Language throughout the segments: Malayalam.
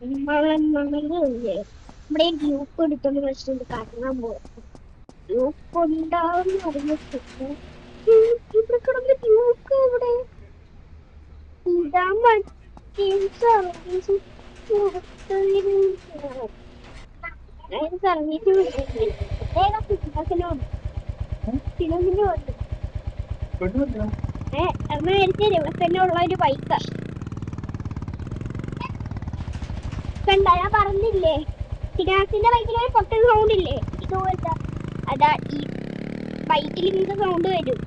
നമ്മളില്ലേ നമ്മുടെ ഗ്രൂപ്പ് എടുത്തോണ്ട് വെച്ചിട്ട് കറങ്ങാൻ പോകും. ഗ്രൂപ്പ് ഉണ്ടാവുന്ന അറിയത്തില്ല. ഇവിടെ കിടന്ന് ഗ്രൂപ്പ് ഇവിടെ ഇതാ മറ്റേ സർവീസ് സർവീസ് പ്രത്യേക ഫിസിനോട് മേടിച്ച ഉള്ള ഒരു ബൈക്ക് കണ്ട. ഞാൻ പറഞ്ഞില്ലേ ഫിനാസിന്റെ ബൈക്കിൽ ഒരു പൊട്ടൽ സൗണ്ട് ഇല്ലേ, ഇതുപോലത്തെ അതാ ഈ ബൈക്കിൽ ഇങ്ങനത്തെ സൗണ്ട് വരും.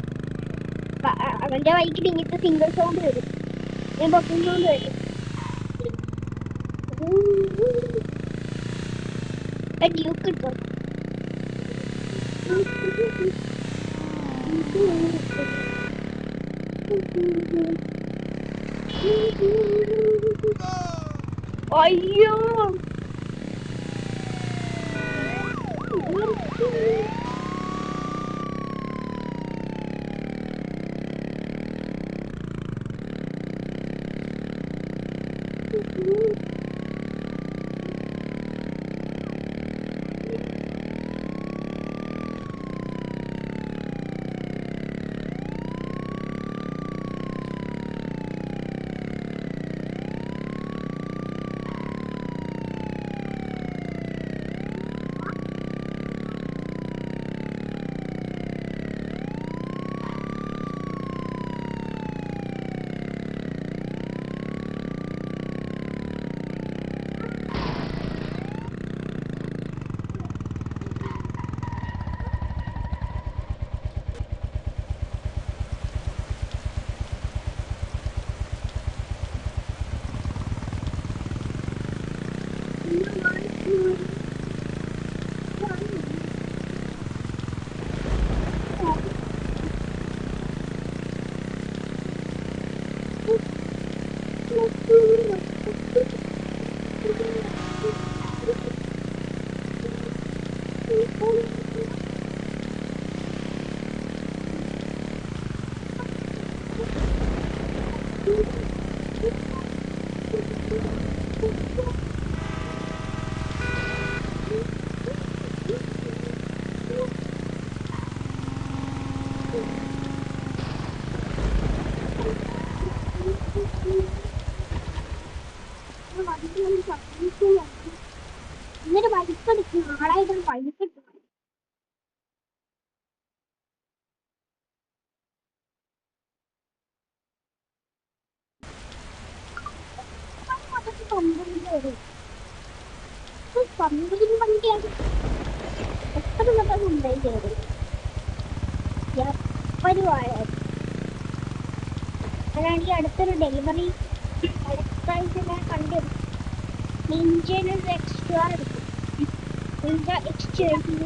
അവന്റെ ബൈക്കിൽ ഇങ്ങനത്തെ സിംഗിൾ സൗണ്ട് വരും, പൊട്ടൽ സൗണ്ട് വരും. ഡ്യൂക്ക് കിട്ടും. അയ്യോ ഇന്നൊരു വലിപ്പെടുക്കും, നാളായിട്ടൊരു വലിപ്പെടുക്കും. പമ്പതിന് വണ്ടിയാണ് എത്ര പെട്ടെന്ന് ഉണ്ടായി പരിപാടി. അതാണെങ്കിൽ അടുത്തൊരു ഡെലിവറി അടുത്താഴ്ച ഞാൻ കണ്ടു. നിഞ്ചേനെ എക്സ്ട്രാ എടുക്കും. നിഞ്ച എക്സ്ചേഞ്ച്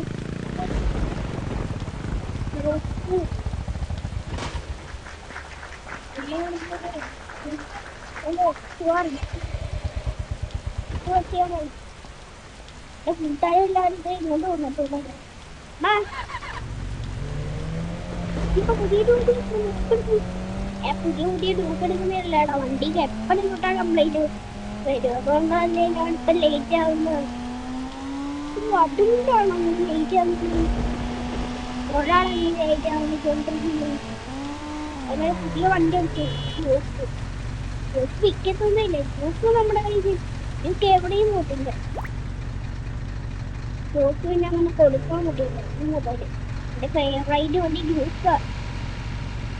കൂട്ടുകാരെല്ലാവരും ഇങ്ങോട്ട് വന്നിട്ടുണ്ട്. ഇപ്പൊ പുതിയ പുതിയ ഡ്യൂക്ക് എടുക്കുന്നതല്ലേടാ, വണ്ടിക്ക് എപ്പോഴും ഇങ്ങോട്ടാ കംപ്ലൈന്റ് വരും. അതുകൊണ്ട് തന്നെ ഞാൻ ഇപ്പൊ ലേറ്റ് ആവുന്നത്. അതുകൊണ്ടാണോ ലേറ്റ് ആവുന്നത്? ഒരാളാണെങ്കിൽ ലേറ്റ് ആവുന്നില്ല. അങ്ങനെ പുതിയ വണ്ടി എടുത്തു. ഡ്യൂക്ക് വിൽക്കത്തൊന്നുമില്ല. ഡ്യൂക്ക് നമ്മുടെ കയ്യിൽ ഡ്യൂക്ക് എവിടെയും പോട്ടില്ല. ഡ്യൂക്ക് പിന്നെ അങ്ങനെ കൊടുക്കാൻ പറ്റില്ല. മൊബൈല് എന്റെ ഫേവറേറ്റ് വണ്ടി ഡ്യൂക്കാ.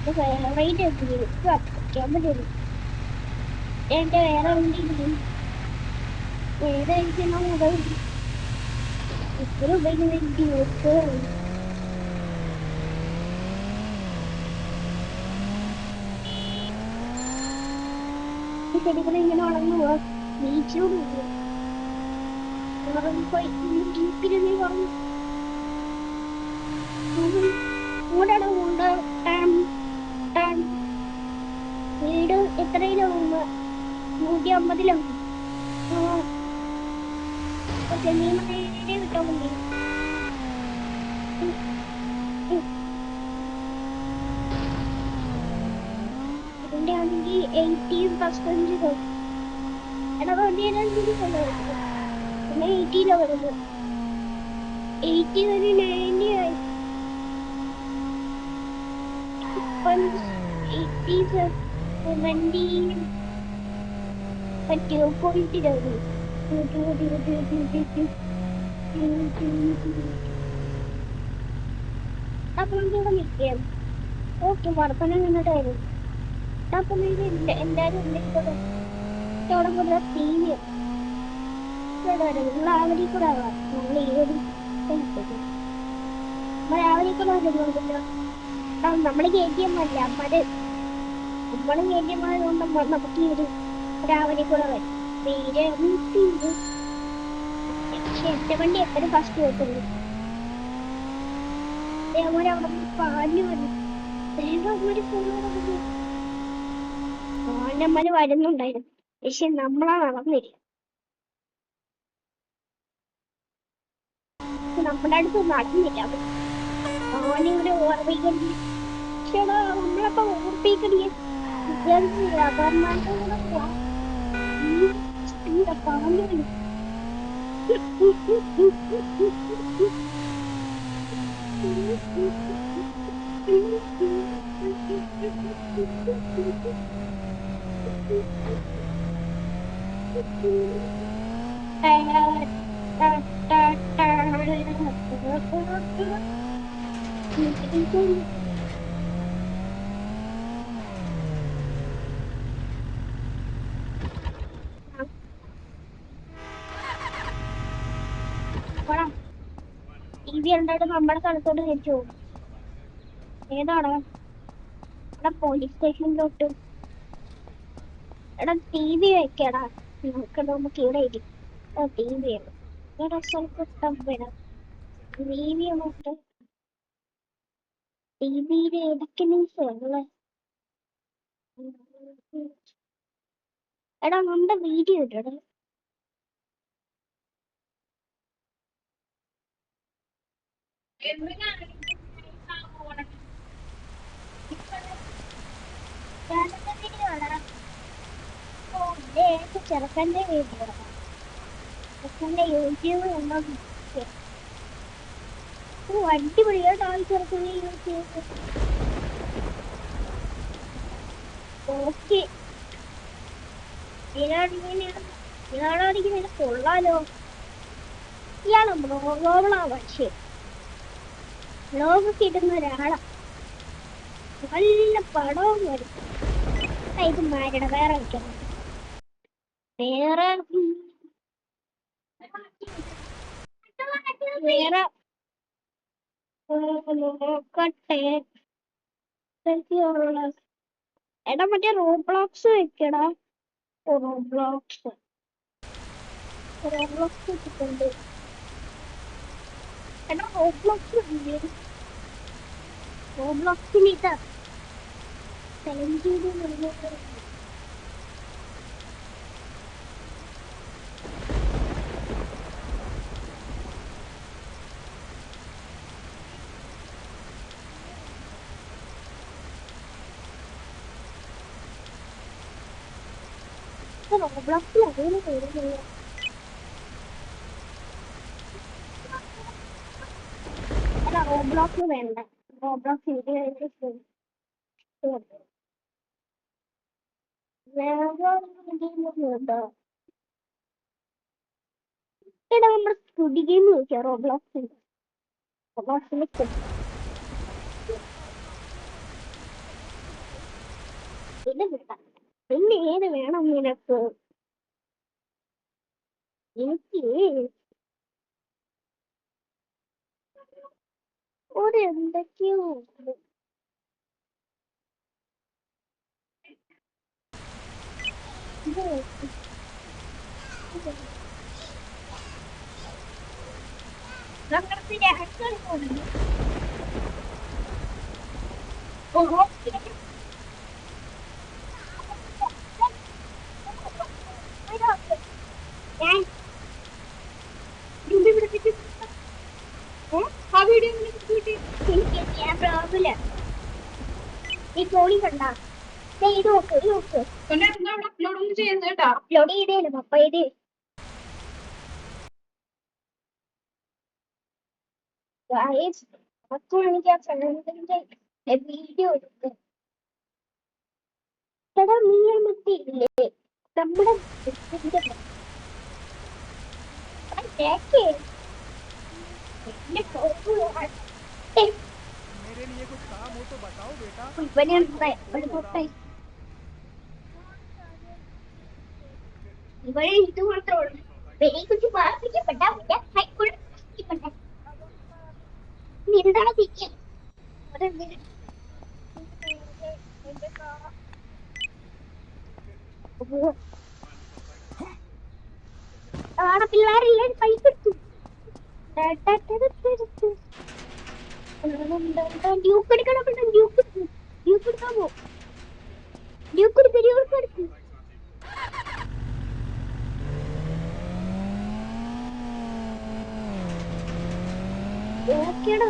ഫേവറേറ്റ് ഡ്യൂക്ക് അടിക്കാൻ പറ്റുള്ളൂ. എന്റെ വേറെ വണ്ടി വേറെ കഴിക്കുന്ന മൊബൈൽ ഇപ്പോഴും ഉപയോഗിക്കുന്ന ഡ്യൂക്ക്. ചെടികൾ ഇങ്ങനെ വളർന്നു പോവാ. ബീച്ചിലൂടെ ജീപ്പിലെന്നെ പറഞ്ഞു ഇങ്ങോട്ടാണ് കൊണ്ട് വീട് എത്രയിലാണ്? 150 ചെന്നീമനെ കിട്ടാൻ വേണ്ടി ഇതിന്റെ ആണെങ്കിൽ 80% എടാ 20 പിന്നെ 80 വരുന്നത് 80 ഒരു 90 ആയി ഇപ്പം 80 70 പറ്റുമോ പോയിട്ട് അപ്പൊ ഇവിടെ നിൽക്കാം ഓക്കെ വർത്തനം നിന്നിട്ടായിരുന്നു അപ്പൊ എല്ലാരും ഉണ്ടെങ്കിൽ അവിടെ പോലെ ടി വി നിങ്ങൾ ആവരി കൂടെ ആവാം നമ്മൾ ഈ ഒരു നമ്മൾ ആവരി കൂടെ വരുന്നുണ്ടല്ലോ നമ്മള് KTM അല്ല നമ്മള് KTM ആയതുകൊണ്ട് നമുക്ക് ഈ ഒരു രാവിലെ കൂടെ വരും തീരെ പക്ഷെ എന്റെ വണ്ടി എപ്പോഴും ഫസ്റ്റ് പോയിട്ടുള്ളൂ അതേപോലെ അവിടെ പാല് വരും പാലന്മാര് വരുന്നുണ്ടായിരുന്നു പക്ഷെ നമ്മളാ നടന്നില്ല നമ്മുടെ അടുത്ത് നടന്നില്ല ആനയുടെ ഓർമ്മിക്കണ്ടി പക്ഷേടാ നമ്മളപ്പോ ഓർപ്പിക്കടിയെ വ്യാപാരമാരുടെ കൂടെ പോവാ പാല് വരും TV കണ്ടിട്ട് നമ്മുടെ സ്ഥലത്തോട്ട് തിരിച്ചു പോകും ഏതാടാ എടാ പോലീസ് സ്റ്റേഷനിലോട്ട് എടാ TV വെക്കടാ നമുക്ക് ഇവിടെ ഇരിക്കും TV എടാ സ്ഥലത്ത് വിടാം TV നോട്ട് TVയില് ഏതൊക്കെ ന്യൂസ് ഉള്ളെ എടാ നമ്മുടെ വീഡിയോ ഇടടാ ചെറുക്കന്റെ വീഡിയോ ചെറുക്കന്റെ യൂട്യൂബ് കണ്ടോ അടിപൊളിയായിട്ട് ആൾ ചെറുക്കനെ യൂട്യൂബ് ഓക്കെ ഇയാളാണെങ്കിൽ കൊള്ളാലോ ഇയാള് ബ്ലോഗാ പക്ഷേ ബ്ലോഗൊക്കെ ഇടുന്ന ഒരാളാ നല്ല പടവും വരും ഇത് മാറ്റണം വേറെ വയ്ക്കണം വേറെ നോക്കട്ടെ എടാ മറ്റേ റോബ്ലോക്സ് വെക്കടാ റോബ്ലോക്സ് വെച്ചിട്ടുണ്ട് എടാ റോബ്ലോക്സിൽ ഇതാ ചലഞ്ച് റോബ്ലോക്സിൽ അതേപോലെ പേരുന്നില്ല അല്ല റോബ്ലോക്സ് വേണ്ട റോബ്ലോക്സ് വേറെ എടാ നമ്മുടെ സ്റ്റുഡി ഗെയിം ചോദിക്കാം റോബ്ലോക്സിൽ ഇത് കിട്ടാം പിന്നെ ഏത് വേണം നിനക്ക് എനിക്ക് ഒരു എന്തൊക്കെയോ ഈ പോളി കണ്ട ഇത് നോക്ക് അപ്ലോഡ് ചെയ്തേലും അപ്പൊ ഇത് എനിക്ക് ആ ഫ്രണ്ടിന്റെ വീഡിയോ എടുത്ത് എടാ നീ മറ്റില്ലേ നമ്മുടെ मेरे लिए कुछ काम हो तो बताओ बेटा। ഇവനെ ഇവിടെ ഇത് മാത്രമേ ഉള്ളൂ വെളിയെ കുറിച്ച് പാർപ്പിക്കപ്പെട്ട എന്താണ് തിരിച്ചു ആടെ പിള്ളേരെല്ലാം പൈസ എടുത്തു ഡ്യൂക്ക് എടുക്കണം ഡ്യൂക്ക് ഡ്യൂക്ക് എടുക്കാമോ ഡ്യൂക്ക് ഒരു പെരിയോർക്ക് എടുക്കും ഓക്കേടാ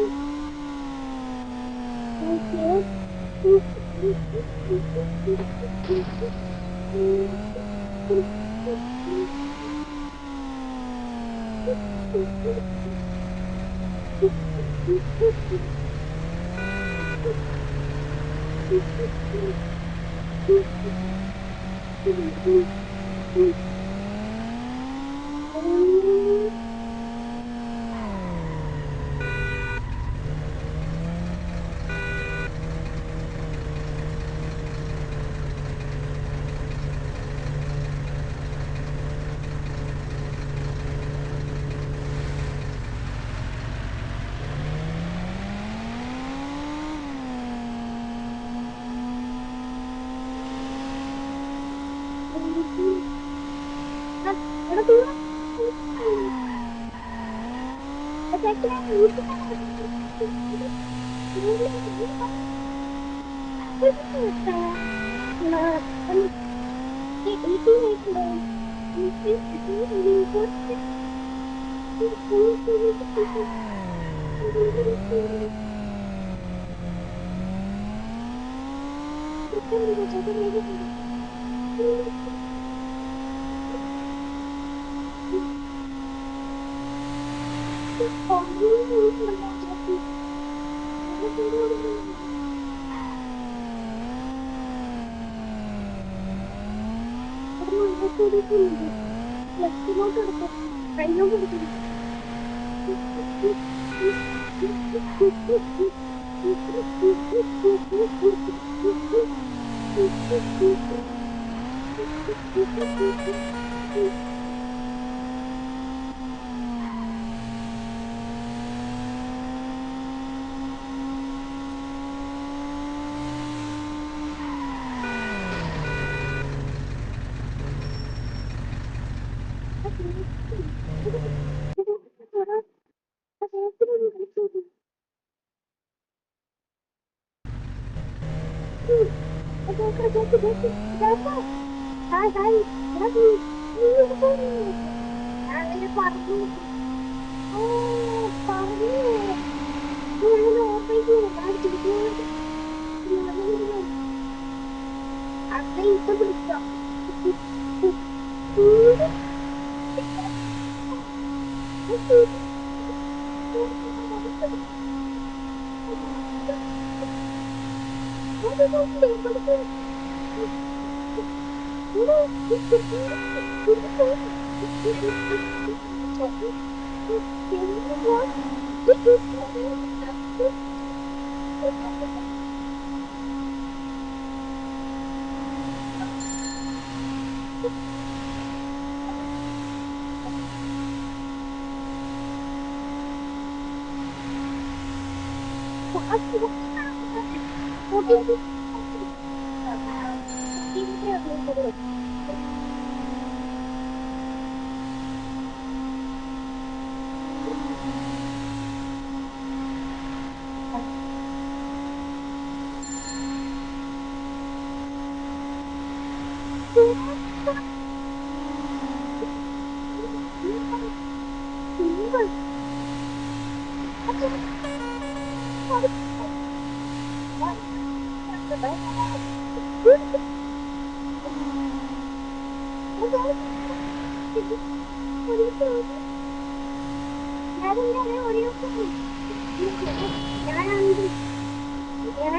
ഞാനാണെങ്കിൽ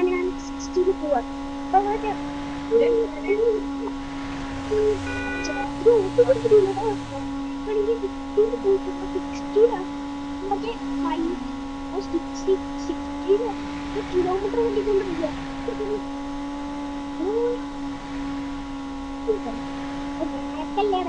ഞാൻ 60 പോവാ അപ്പൊ കിലോമീറ്റർ ഓടിക്കൊണ്ടിരിക്കുക ബാക്കല്ലേ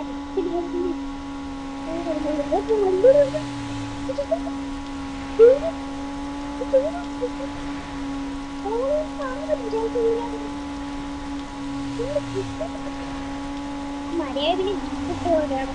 മരവിന് പോരാണ്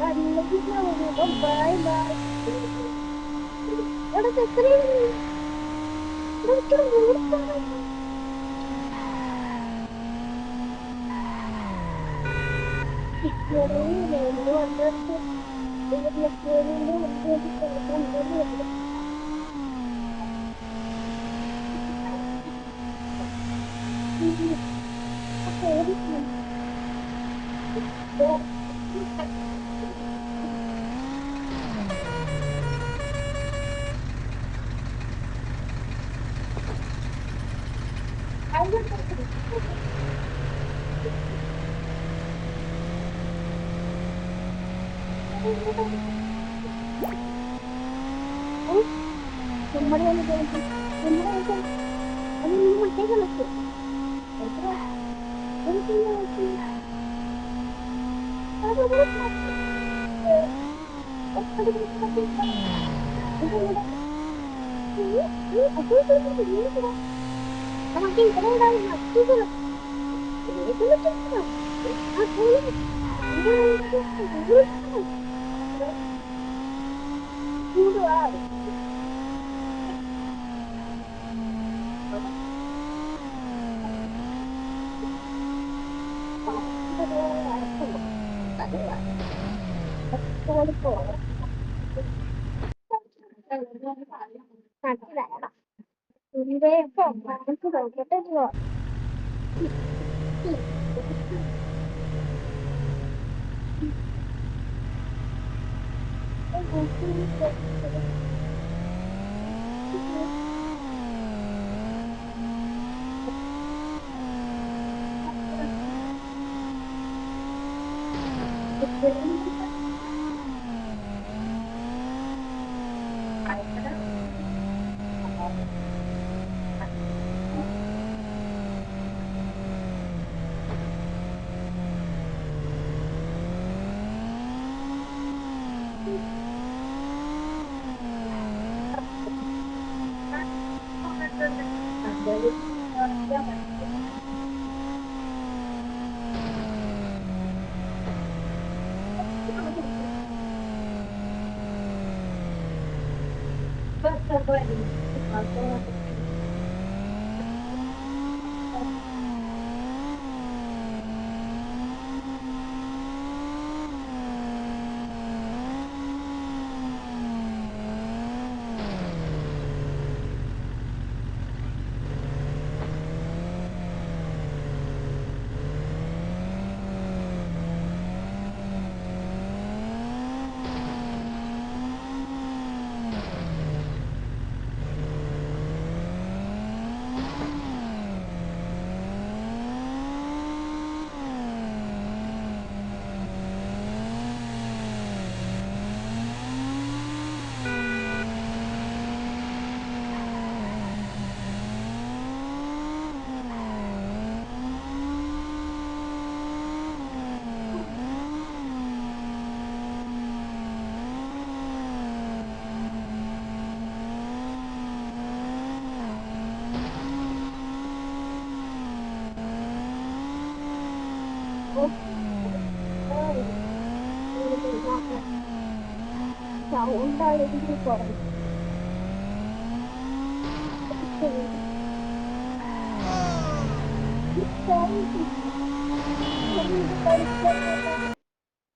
ഞാനാണെങ്കിൽ ഞാന് ബൈ ബൈ ഇവിടെ എത്രയാണ് നമ്മുടെ അത് നീ മറ്റേ കളക്ക് നമുക്ക് ഇവിടെ ഉണ്ടാവും മറ്റേ കളക്ക് സൗണ്ട് ആണെങ്കിൽ കുറയും.